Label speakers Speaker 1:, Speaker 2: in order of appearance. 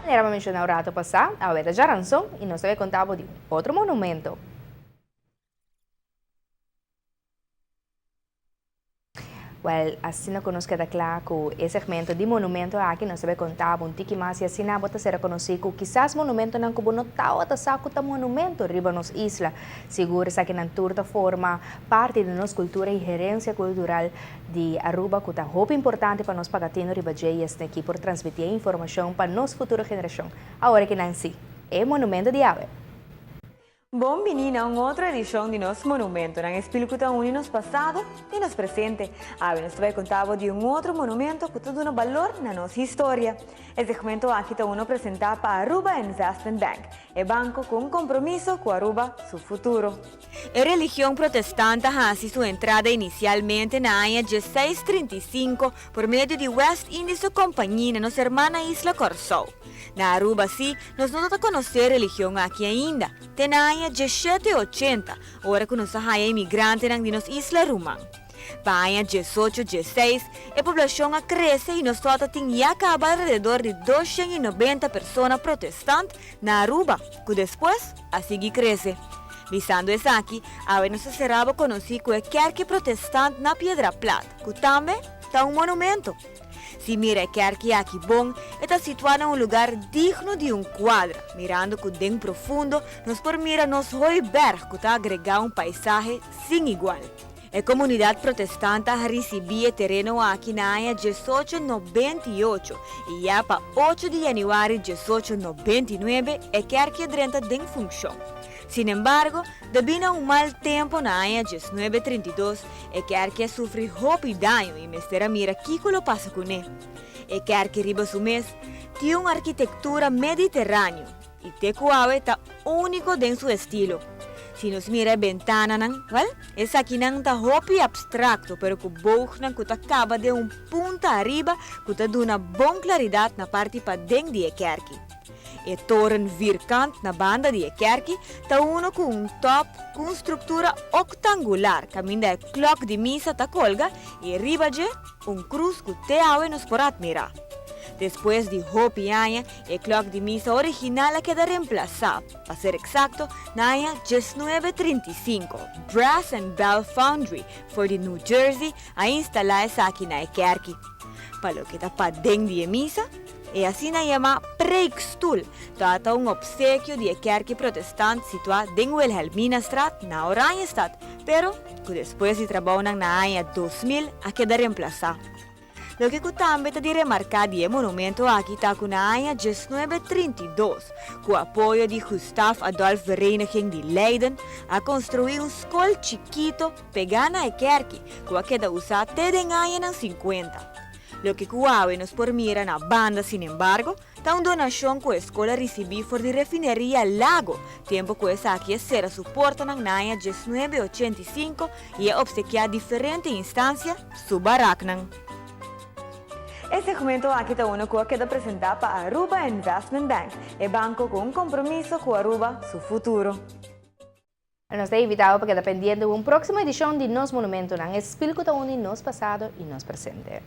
Speaker 1: Era mencionado o rato passado, a Veda Jaranson, e nós também contava de outro monumento. Well, assim não conosco da claro que esse segmento de monumento aqui nós também contava um tique mais e assim não bota ser conhecido quizás monumento não como notava tá saco tá monumento riba nos isla seguro que na turta forma parte da nossa cultura e gerência cultural de Aruba que tá muito importante para nós pagatino riba JS aqui por transmitir informação para nossa futura geração agora que não se é monumento de ave.
Speaker 2: Bom menina, uma outra edição de nosso monumento. Não explico tão um nos passado e nos presente. Nós vai contar de um outro monumento que tem um valor na nossa história. Esse segmento aqui está apresentar para Aruba Investment Bank, o banco com compromisso com Aruba, seu futuro. A religião protestante fez sua entrada inicialmente na área de 1635 por meio de West Indies Company na nossa irmã Isla Corsou. Na Aruba, sim, nós não estamos conhecendo a religião aqui ainda. Tem na área de 780, hora que nós somos imigrantes na nossa Isla Rumang. Para a área 1816, a população cresce e nós temos acaba alrededor de 290 pessoas protestantes na Aruba, que depois a seguir cresce. Visando isso aqui, a nós será conhecido como a Kerk protestante na Piedra Plata, que também está monumento. Se mira a Kerk aqui bom, está situada em lugar digno de quadro. Mirando que dentro profundo, nós por mira nos Hooiberg, que está agregando paisaje sem igual. A comunidade protestante recebia terreno aqui na área 1898 e já para 8 de janeiro de 1899 a Kerk entra em função. Sin embargo, devido a mal tempo na área 1932, a Kerk sofre roubo e dano e mestera mira que lo passa com ele. A Kerk riba su mês tem uma arquitetura mediterrânea e Tecuaue está único em seu estilo. Se nos mira a ventana, essa aqui não está roubo e abstracto, pero que bougnan que acaba de punta arriba que dá uma boa claridade na parte para dentro de a Kerk. E toren vierkant na banda de Kerk está uno com top com estrutura octangular, caminda a clock de misa ta colga e riba de cruz que te ave nos por admirar. Depois de Hopi Aya, a clock de misa original queda reemplazado, para ser exacto, na Aya 1935, Brass and Bell Foundry for the New Jersey a instalarse aqui na Kerk. Para lo que está para dentro de misa, e assim na chama Preekstoel, trata obsequio de Kerk protestante situado em Wilhelminastraat, na Oranjestad, pero que depois de trabalhar na área 2000 a queda reemplazado. Lo que também está de remarcar de monumento aqui está na área 1932, com o apoio de Gustav Adolf Vereniging de Leiden, a construir escola chiquito pegando a Kerk, que queda usada até em área 50. Lo que Cuave nos por mira na banda, sin embargo, está uma donação que a escola recebeu por de refineria Lago, tempo que essa aqui será suporta na área 1985 e é obsequiar diferentes instâncias subaracnan. Esse segmento aqui está uno que queda apresentar para Aruba Investment Bank, o banco com compromisso com Aruba, seu futuro.
Speaker 1: Nós estamos invitados para que dependiendo de uma próxima edição de Nos Monumento, não explico tão nos passado e nos presente.